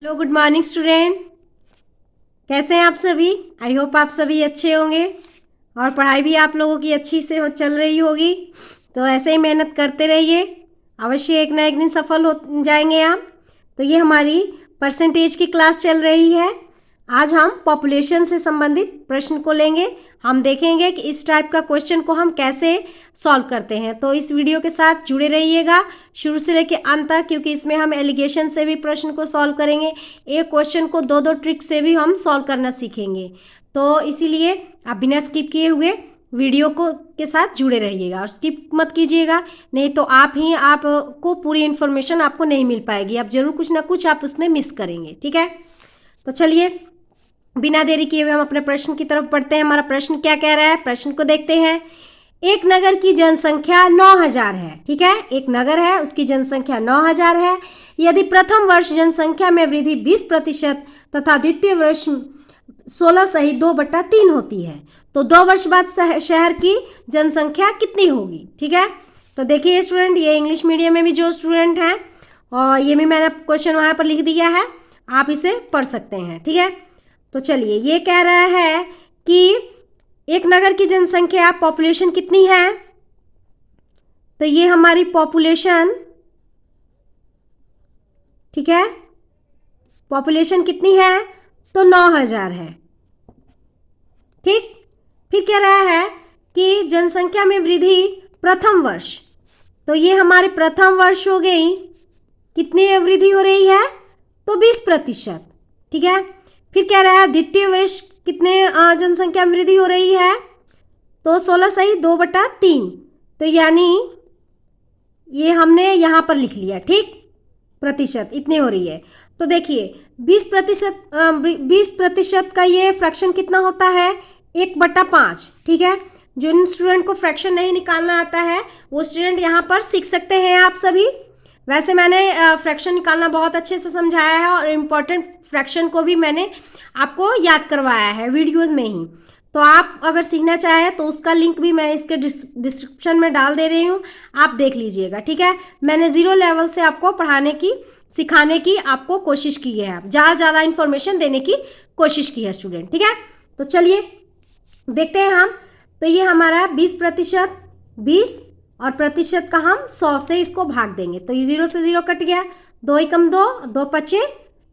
Hello, good morning student. कैसे हैं आप सभी? आई होप आप सभी अच्छे होंगे और पढ़ाई भी आप लोगों की अच्छी से चल रही होगी। तो ऐसे ही मेहनत करते रहिए, अवश्य एक ना एक दिन सफल हो जाएंगे आप। तो ये हमारी परसेंटेज की क्लास चल रही है। आज हम पॉपुलेशन से संबंधित प्रश्न को लेंगे। हम देखेंगे कि इस टाइप का क्वेश्चन को हम कैसे सॉल्व करते हैं। तो इस वीडियो के साथ जुड़े रहिएगा शुरू से लेकर अंत तक, क्योंकि इसमें हम एलिगेशन से भी प्रश्न को सॉल्व करेंगे। एक क्वेश्चन को दो दो ट्रिक से भी हम सॉल्व करना सीखेंगे। तो इसीलिए आप बिना स्किप किए हुए वीडियो को के साथ जुड़े रहिएगा और स्किप मत कीजिएगा, नहीं तो आपको पूरी इन्फॉर्मेशन आपको नहीं मिल पाएगी। आप जरूर कुछ ना कुछ आप उसमें मिस करेंगे। ठीक है, तो चलिए बिना देरी किए हुए हम अपने प्रश्न की तरफ बढ़ते हैं। हमारा प्रश्न क्या कह रहा है, प्रश्न को देखते हैं। एक नगर की जनसंख्या 9000 है। ठीक है, एक नगर है, उसकी जनसंख्या 9000 है। यदि प्रथम वर्ष जनसंख्या में वृद्धि 20% तथा द्वितीय वर्ष 16 सहित 2/3 होती है, तो 2 वर्ष बाद शहर की जनसंख्या कितनी होगी? ठीक है, तो देखिए स्टूडेंट, ये इंग्लिश मीडियम में भी जो स्टूडेंट हैं, और ये भी मैंने क्वेश्चन वहाँ पर लिख दिया है, आप इसे पढ़ सकते हैं। ठीक है, तो चलिए, ये कह रहा है कि एक नगर की जनसंख्या पॉपुलेशन कितनी है। तो ये हमारी पॉपुलेशन, ठीक है, पॉपुलेशन कितनी है? तो 9000 है। ठीक, फिर कह रहा है कि जनसंख्या में वृद्धि प्रथम वर्ष, तो ये हमारे प्रथम वर्ष हो गई, कितनी वृद्धि हो रही है? तो 20%। ठीक है, फिर कह रहा है द्वितीय वर्ष कितने जनसंख्या में वृद्धि हो रही है? तो 16 सही 2/3, तो यानी ये हमने यहाँ पर लिख लिया। ठीक, प्रतिशत इतनी हो रही है। तो देखिए 20% का ये फ्रैक्शन कितना होता है? 1/5। ठीक है, जिन स्टूडेंट को फ्रैक्शन नहीं निकालना आता है वो स्टूडेंट यहाँ पर सीख सकते हैं आप सभी। वैसे मैंने फ्रैक्शन निकालना बहुत अच्छे से समझाया है और इम्पॉर्टेंट फ्रैक्शन को भी मैंने आपको याद करवाया है वीडियोस में ही। तो आप अगर सीखना चाहें तो उसका लिंक भी मैं इसके डिस्क्रिप्शन में डाल दे रही हूँ, आप देख लीजिएगा। ठीक है, मैंने 0 लेवल से आपको पढ़ाने की, सिखाने की आपको कोशिश की है, ज़्यादा इन्फॉर्मेशन देने की कोशिश की है स्टूडेंट। ठीक है, तो चलिए देखते हैं हम। तो ये हमारा 20%, 20 और प्रतिशत का हम 100 से इसको भाग देंगे, तो ये 0 से 0 कट गया, 2 एकम 2, 2 पचे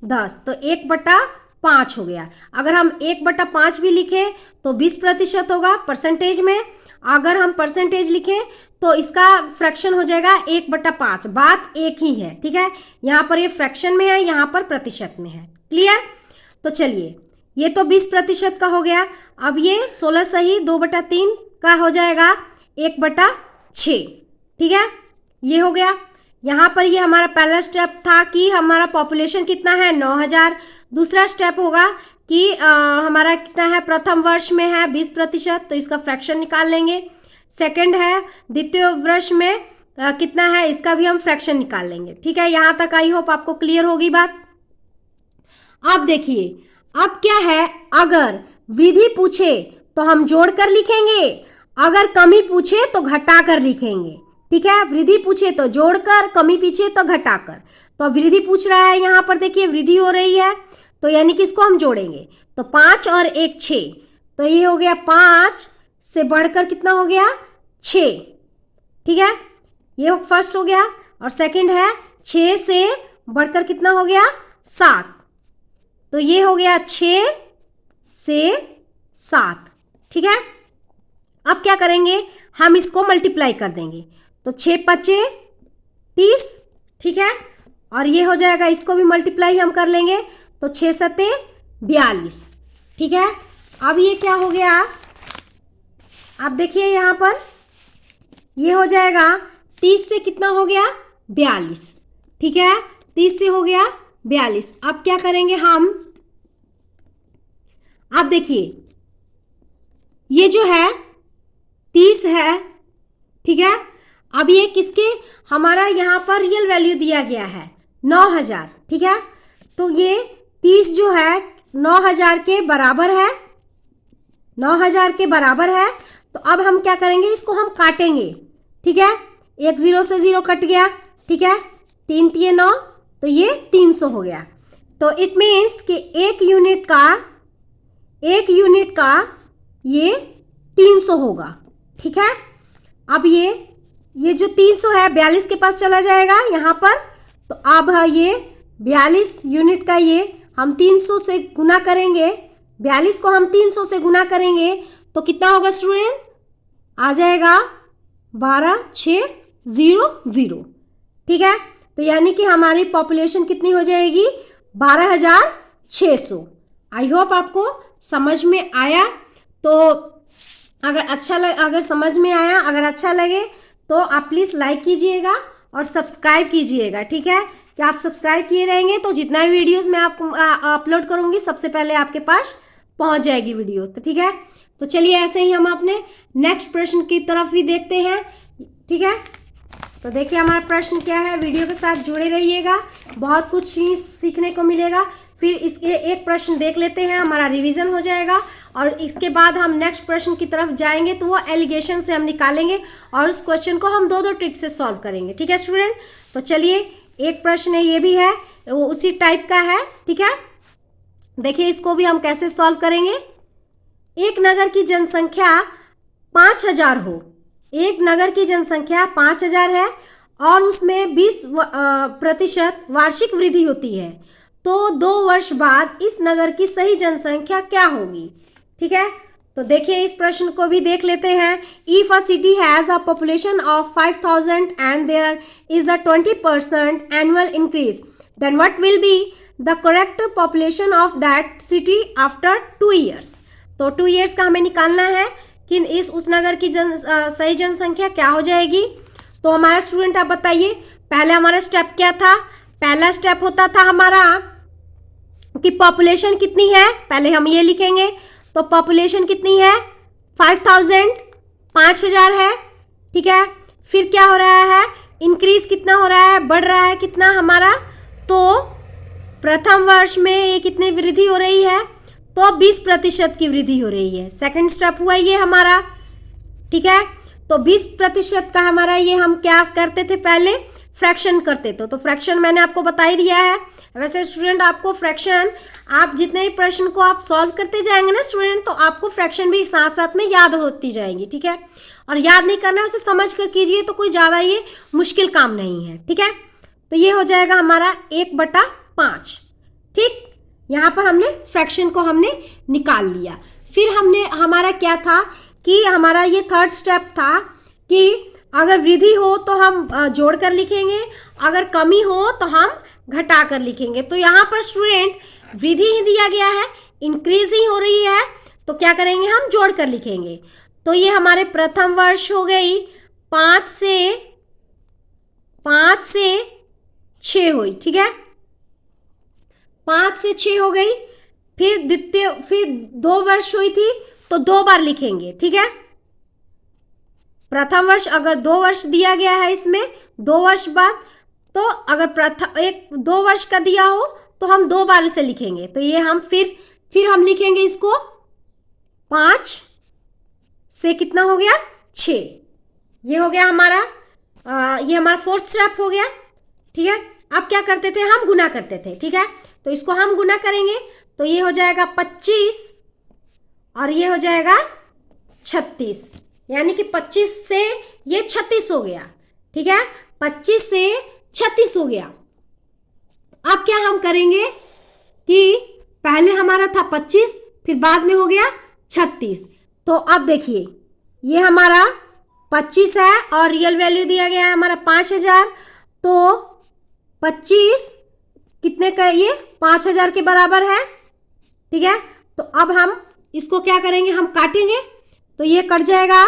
10, तो 1/5 हो गया। अगर हम 1/5 भी लिखें तो 20% होगा परसेंटेज में। अगर हम परसेंटेज लिखें तो इसका फ्रैक्शन हो जाएगा 1/5। बात एक ही है। ठीक है, यहाँ पर ये फ्रैक्शन में है, यहाँ पर प्रतिशत में है। क्लियर? तो चलिए, ये तो 20% का हो गया। अब ये 16 सही 2/3 का हो जाएगा 1/6। ठीक है, ये हो गया। यहाँ पर ये हमारा पहला स्टेप था कि हमारा पॉपुलेशन कितना है? 9000। दूसरा स्टेप होगा कि हमारा कितना है? प्रथम वर्ष में है 20%, तो इसका फ्रैक्शन निकाल लेंगे। सेकंड है द्वितीय वर्ष में कितना है, इसका भी हम फ्रैक्शन निकाल लेंगे। ठीक है, यहाँ तक आई होप आपको क्लियर होगी बात। अब देखिए, अब क्या है, अगर वृद्धि पूछे तो हम जोड़कर लिखेंगे, अगर कमी पूछे तो घटाकर लिखेंगे। ठीक है, वृद्धि पूछे तो जोड़कर, कमी पूछे तो घटाकर। तो वृद्धि पूछ रहा है, यहाँ पर देखिए वृद्धि हो रही है, तो यानी कि इसको हम जोड़ेंगे, तो 5 और 1 6, तो ये हो गया 5 से बढ़कर कितना हो गया? 6। ठीक है, ये फर्स्ट हो गया। और सेकंड है 6 से बढ़कर कितना हो गया? 7, तो ये हो गया 6 से 7। ठीक है, अब क्या करेंगे, हम इसको मल्टीप्लाई कर देंगे, तो 6 पचे 30। ठीक है, और ये हो जाएगा, इसको भी मल्टीप्लाई हम कर लेंगे, तो 6 सते 42। ठीक है, अब ये क्या हो गया, आप देखिए यहाँ पर ये हो जाएगा 30 से कितना हो गया? 42। ठीक है, 30 से हो गया 42। अब क्या करेंगे हम, आप देखिए ये जो है 30 है। ठीक है, अब ये किसके, हमारा यहाँ पर रियल वैल्यू दिया गया है 9000। ठीक है, तो ये 30 जो है 9000 के बराबर है, 9000 के बराबर है। तो अब हम क्या करेंगे, इसको हम काटेंगे। ठीक है, एक 0 से 0 कट गया। ठीक है, 3 3 9, तो ये 300 हो गया। तो इट मीन्स कि एक यूनिट का ये 300 होगा, ठीक है। अब ये जो 300 है 42 के पास चला जाएगा यहाँ पर, तो अब ये 42 यूनिट का ये हम 300 से गुना करेंगे, 42 को हम 300 से गुना करेंगे तो कितना होगा स्टूडेंट, आ जाएगा 12600, ठीक है। तो यानी कि हमारी पॉपुलेशन कितनी हो जाएगी, 12600। आई होप आपको समझ में आया। तो अगर समझ में आया, अगर अच्छा लगे तो आप प्लीज़ लाइक कीजिएगा और सब्सक्राइब कीजिएगा, ठीक है। कि आप सब्सक्राइब किए रहेंगे तो जितना भी वीडियोस मैं आपको अपलोड करूँगी सबसे पहले आपके पास पहुँच जाएगी वीडियो, तो ठीक है। तो चलिए ऐसे ही हम अपने नेक्स्ट प्रश्न की तरफ भी देखते हैं, ठीक है। तो देखिए हमारा प्रश्न क्या है, वीडियो के साथ जुड़े रहिएगा, बहुत कुछ ही सीखने को मिलेगा। फिर इसके एक प्रश्न देख लेते हैं, हमारा रिवीजन हो जाएगा और इसके बाद हम नेक्स्ट प्रश्न की तरफ जाएंगे तो वो एलिगेशन से हम निकालेंगे और उस क्वेश्चन को हम दो ट्रिक से सॉल्व करेंगे, ठीक है स्टूडेंट। तो चलिए एक प्रश्न है, ये भी है, वो उसी टाइप का है, ठीक है। देखिए इसको भी हम कैसे सॉल्व करेंगे। एक नगर की जनसंख्या 5000 हो, एक नगर की जनसंख्या 5000 है और उसमें 20% वार्षिक वृद्धि होती है, तो 2 वर्ष बाद इस नगर की सही जनसंख्या क्या होगी, ठीक है। तो देखिए इस प्रश्न को भी देख लेते हैं। If a city has a population of 5000 and there is a 20% annual increase, then what will be the correct population of that city after 2 years. तो 2 ईयर्स का हमें निकालना है कि उस नगर की सही जनसंख्या क्या हो जाएगी। तो हमारा स्टूडेंट आप बताइए पहले हमारा स्टेप क्या था। पहला स्टेप होता था हमारा कि पॉपुलेशन कितनी है, पहले हम ये लिखेंगे। तो पॉपुलेशन कितनी है 5000 है, ठीक है। फिर क्या हो रहा है, इंक्रीज कितना हो रहा है, बढ़ रहा है कितना हमारा, तो प्रथम वर्ष में ये कितनी वृद्धि हो रही है, तो 20% की वृद्धि हो रही है। सेकंड स्टेप हुआ ये हमारा, ठीक है। तो 20% का हमारा ये हम क्या करते थे, पहले फ्रैक्शन करते थे। तो फ्रैक्शन मैंने आपको बता ही दिया है। वैसे स्टूडेंट आपको फ्रैक्शन, आप जितने भी प्रश्न को आप सॉल्व करते जाएंगे ना स्टूडेंट, तो आपको फ्रैक्शन भी साथ साथ में याद होती जाएंगी, ठीक है। और याद नहीं करना है, उसे समझ कर कीजिए, तो कोई ज़्यादा ये मुश्किल काम नहीं है, ठीक है। तो ये हो जाएगा हमारा 1/5, ठीक। यहाँ पर हमने फ्रैक्शन को हमने निकाल लिया। फिर हमारा क्या था कि हमारा ये थर्ड स्टेप था कि अगर वृद्धि हो तो हम जोड़ कर लिखेंगे, अगर कमी हो तो हम घटा कर लिखेंगे। तो यहाँ पर स्टूडेंट वृद्धि ही दिया गया है, इंक्रीज ही हो रही है, तो क्या करेंगे, हम जोड़ कर लिखेंगे। तो ये हमारे प्रथम वर्ष हो गई 5 से 6 हुई, ठीक है। 5 से 6 हो गई। फिर 2 वर्ष हुई थी तो 2 बार लिखेंगे, ठीक है। प्रथम वर्ष अगर 2 वर्ष दिया गया है इसमें, 2 वर्ष बाद, तो अगर 2 वर्ष का दिया हो तो हम 2 बार उसे लिखेंगे। तो ये हम फिर हम लिखेंगे इसको 5 से कितना हो गया 6, ये हो गया हमारा ये हमारा फोर्थ स्टेप हो गया, ठीक है। अब क्या करते थे, हम गुना करते थे, ठीक है। तो इसको हम गुना करेंगे तो ये हो जाएगा 25 और ये हो जाएगा 36, यानी कि 25 से ये 36 हो गया, ठीक है। 25 से 36 हो गया। अब क्या हम करेंगे कि पहले हमारा था 25, फिर बाद में हो गया 36। तो अब देखिए ये हमारा 25 है और रियल वैल्यू दिया गया है हमारा 5000, तो 25 कितने का, ये 5000 के बराबर है, ठीक है। तो अब हम इसको क्या करेंगे, हम काटेंगे, तो ये कट जाएगा,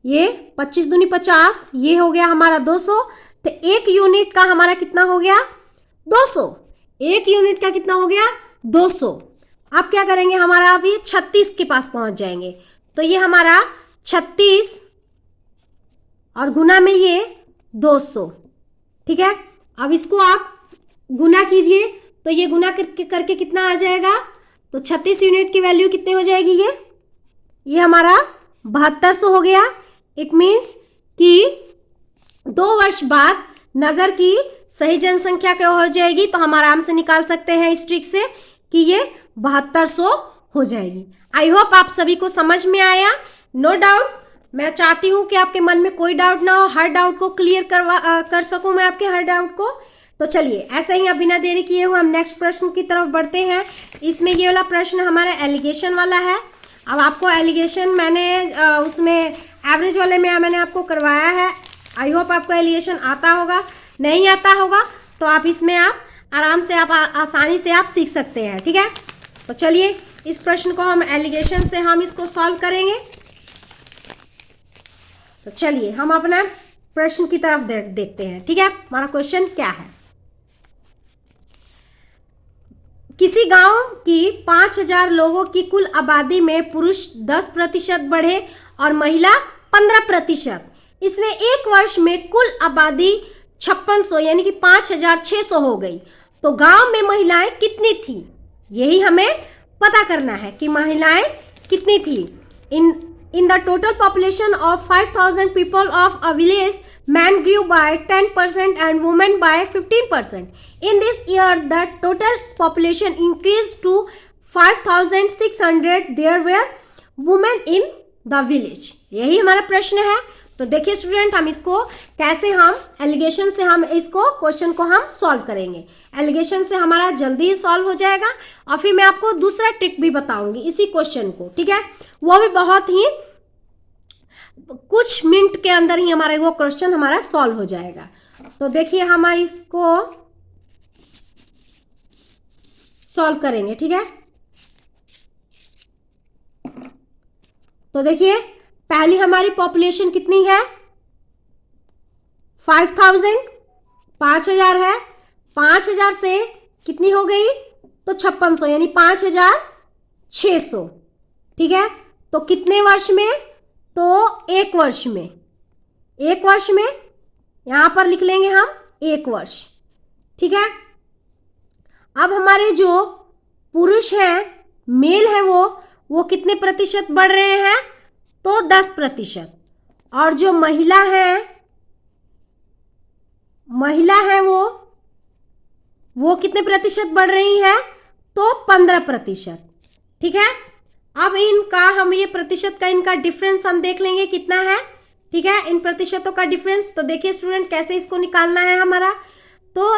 ये 25 दूनी 50, ये हो गया हमारा 200। तो एक यूनिट का हमारा कितना हो गया 200, एक यूनिट का कितना हो गया 200। अब क्या करेंगे, हमारा अब ये 36 के पास पहुंच जाएंगे। तो ये हमारा 36 और गुना में ये 200, ठीक है। अब इसको आप गुना कीजिए, तो ये गुना करके कितना आ जाएगा, तो 36 यूनिट की वैल्यू कितनी हो जाएगी, ये हमारा 7200 हो गया। इट मीन्स कि 2 वर्ष बाद नगर की सही जनसंख्या क्या हो जाएगी, तो हम आराम से निकाल सकते हैं इस ट्रिक से कि ये 7200 हो जाएगी। आई होप आप सभी को समझ में आया। नो डाउट, मैं चाहती हूँ कि आपके मन में कोई डाउट ना हो, हर डाउट को क्लियर कर सकूँ मैं आपके हर डाउट को। तो चलिए ऐसे ही अब बिना देरी किए हुए हम नेक्स्ट प्रश्न की तरफ बढ़ते हैं। इसमें ये वाला प्रश्न हमारा एलिगेशन वाला है। अब आपको एलिगेशन मैंने उसमें एवरेज वाले में मैंने आपको करवाया है। आई होप आपको एलिगेशन आता होगा, नहीं आता होगा तो आप इसमें आप आराम से आप आसानी से आप सीख सकते हैं, ठीक है। तो चलिए इस प्रश्न को हम एलिगेशन से हम इसको सॉल्व करेंगे। तो चलिए हम अपना प्रश्न की तरफ देखते हैं, ठीक है। हमारा क्वेश्चन क्या है, किसी गांव की 5000 लोगों की कुल आबादी में पुरुष 10% बढ़े और महिला 15%। इसमें एक वर्ष में कुल आबादी 5600 यानी कि 5600 हो गई। तो गांव में महिलाएं कितनी थी, यही हमें पता करना है कि महिलाएं कितनी थी। In the total population of 5000 people of a village, men grew by 10% and women by 15%. In this year, the total population increased to 5600. There were women in the village. यही हमारा प्रश्न है। तो देखिए स्टूडेंट, हम इसको कैसे हम एलिगेशन से हम इसको क्वेश्चन को हम सॉल्व करेंगे। एलिगेशन से हमारा जल्दी ही सॉल्व हो जाएगा और फिर मैं आपको दूसरा ट्रिक भी बताऊंगी इसी क्वेश्चन को, ठीक है। वो भी बहुत ही कुछ मिनट के अंदर ही हमारा वो क्वेश्चन हमारा सॉल्व हो जाएगा। तो देखिए हम इसको सॉल्व करेंगे, ठीक है। तो देखिए पहली हमारी पॉपुलेशन कितनी है, 5000, 5000 है। 5000 से कितनी हो गई, तो 5600 यानी 5600, ठीक है। तो कितने वर्ष में, तो एक वर्ष में, एक वर्ष में यहां पर लिख लेंगे हम एक वर्ष, ठीक है। अब हमारे जो पुरुष हैं, मेल है, वो कितने प्रतिशत बढ़ रहे हैं, तो 10%। और जो महिला है वो कितने प्रतिशत बढ़ रही है, तो 15%, ठीक है। अब इनका हम ये प्रतिशत का इनका डिफरेंस हम देख लेंगे कितना है, ठीक है, इन प्रतिशतों का डिफरेंस। तो देखिए स्टूडेंट कैसे इसको निकालना है हमारा। तो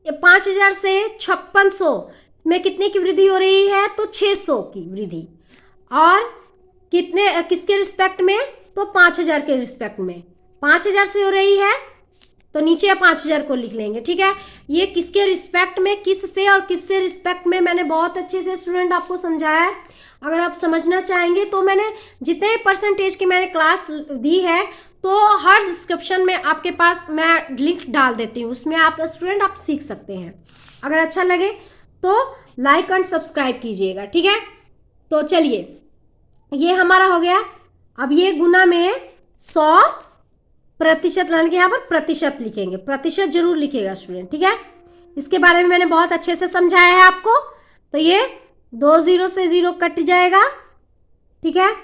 5000 से 5600 में कितने की वृद्धि हो रही है, तो 600 की वृद्धि। और किसके रिस्पेक्ट में, तो 5000 के रिस्पेक्ट में 5000 से हो रही है, तो नीचे 5000 को लिख लेंगे, ठीक है। ये किसके रिस्पेक्ट में, किस से और किससे रिस्पेक्ट में, मैंने बहुत अच्छे से स्टूडेंट आपको समझाया है। अगर आप समझना चाहेंगे तो मैंने जितने परसेंटेज की मैंने क्लास दी है, तो हर डिस्क्रिप्शन में आपके पास मैं लिंक डाल देती हूँ, उसमें आप स्टूडेंट आप सीख सकते हैं। अगर अच्छा लगे तो लाइक एंड सब्सक्राइब कीजिएगा, ठीक है। तो चलिए ये हमारा हो गया। अब ये गुना में 100% लाने के यहाँ पर प्रतिशत लिखेंगे, प्रतिशत जरूर लिखेगा स्टूडेंट, ठीक है। इसके बारे में मैंने बहुत अच्छे से समझाया है आपको। तो ये 2 0 से 0 कट जाएगा, ठीक है।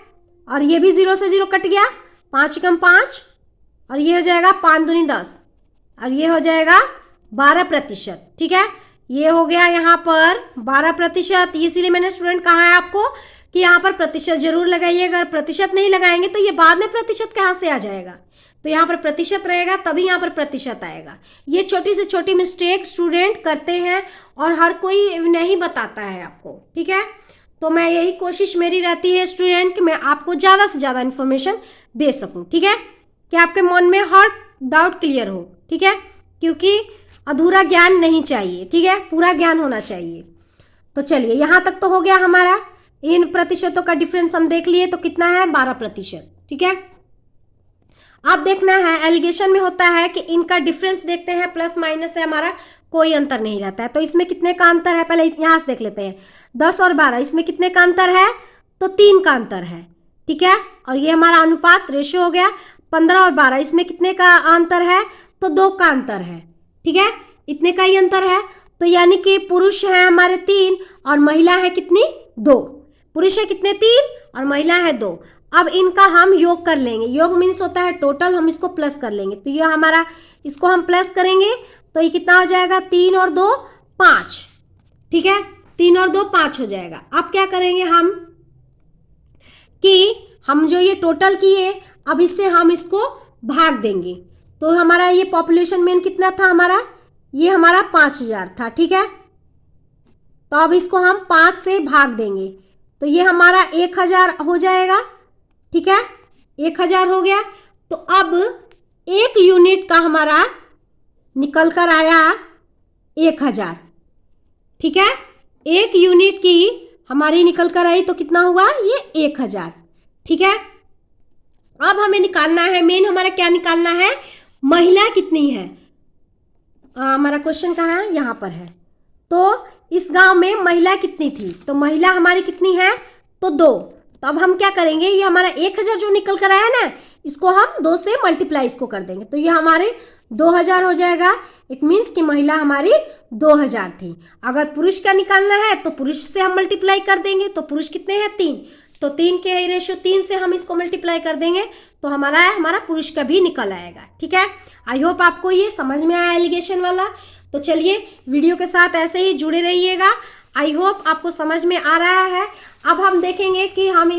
और ये भी 0 से 0 कट गया, 5 कम 5, और ये हो जाएगा 5 दूनी 10, और ये हो जाएगा 12%, ठीक है। ये हो गया यहाँ पर 12%। इसीलिए मैंने स्टूडेंट कहा है आपको कि यहाँ पर प्रतिशत जरूर लगाइए। अगर प्रतिशत नहीं लगाएंगे तो ये बाद में प्रतिशत कहाँ से आ जाएगा, तो यहाँ पर प्रतिशत रहेगा तभी यहाँ पर प्रतिशत आएगा। ये छोटी से छोटी मिस्टेक स्टूडेंट करते हैं और हर कोई नहीं बताता है आपको, ठीक है। तो मैं यही कोशिश मेरी रहती है स्टूडेंट कि मैं आपको ज़्यादा से ज़्यादा इन्फॉर्मेशन दे सकूँ, ठीक है, कि आपके मन में हर डाउट क्लियर हो, ठीक है। क्योंकि अधूरा ज्ञान नहीं चाहिए, ठीक है, पूरा ज्ञान होना चाहिए। तो चलिए यहाँ तक तो हो गया हमारा। इन प्रतिशतों का डिफरेंस हम देख लिए, तो कितना है, 12%, ठीक है। अब देखना है एलिगेशन में होता है कि इनका डिफरेंस देखते हैं, प्लस माइनस से हमारा कोई अंतर नहीं रहता है। तो इसमें कितने का अंतर है, पहले यहाँ से देख लेते हैं। 10 और 12, इसमें कितने का अंतर है, तो 3 का अंतर है, ठीक है। और ये हमारा अनुपात रेशियो हो गया। 15 और 12, इसमें कितने का अंतर है, तो 2 का अंतर है, ठीक है, इतने का ही अंतर है। तो यानी कि पुरुष है हमारे 3 और महिला है कितनी, 2। पुरुष है कितने, 3 और महिला है 2। अब इनका हम योग कर लेंगे। योग मीन्स होता है टोटल, हम इसको प्लस कर लेंगे। तो ये हमारा, इसको हम प्लस करेंगे तो ये कितना हो जाएगा, 3 और 2 5, ठीक है, 3 और 2 5 हो जाएगा। अब क्या करेंगे हम कि हम जो ये टोटल किए, अब इससे हम इसको भाग देंगे। तो हमारा ये पॉपुलेशन मेन कितना था हमारा, ये हमारा 5000 था, ठीक है। तो अब इसको हम 5 से भाग देंगे तो ये हमारा 1000 हो जाएगा, ठीक है, 1000 हो गया। तो अब 1 यूनिट का हमारा निकल कर आया 1000, ठीक है, 1 यूनिट की हमारी निकल कर आई तो कितना हुआ, ये 1000, ठीक है। अब हमें निकालना है, मेन हमारा क्या निकालना है, महिला कितनी है। हमारा क्वेश्चन कहाँ है, यहाँ पर है। तो इस गांव में महिला कितनी थी, तो महिला हमारी कितनी है, तो 2। तो अब हम क्या करेंगे, ये हमारा 1000 जो निकल कर आया ना, इसको हम 2 से मल्टीप्लाई इसको कर देंगे तो ये हमारे 2000 हो जाएगा। इट मीन्स कि महिला हमारी 2000 थी। अगर पुरुष का निकालना है तो पुरुष से हम मल्टीप्लाई कर देंगे, तो पुरुष कितने हैं, 3। तो 3 के रेशियो 3 से हम इसको मल्टीप्लाई कर देंगे तो हमारा पुरुष का भी निकल आएगा, ठीक है। आई होप आपको ये समझ में आया एलिगेशन वाला। तो चलिए वीडियो के साथ ऐसे ही जुड़े रहिएगा। आई होप आपको समझ में आ रहा है। अब हम देखेंगे कि हम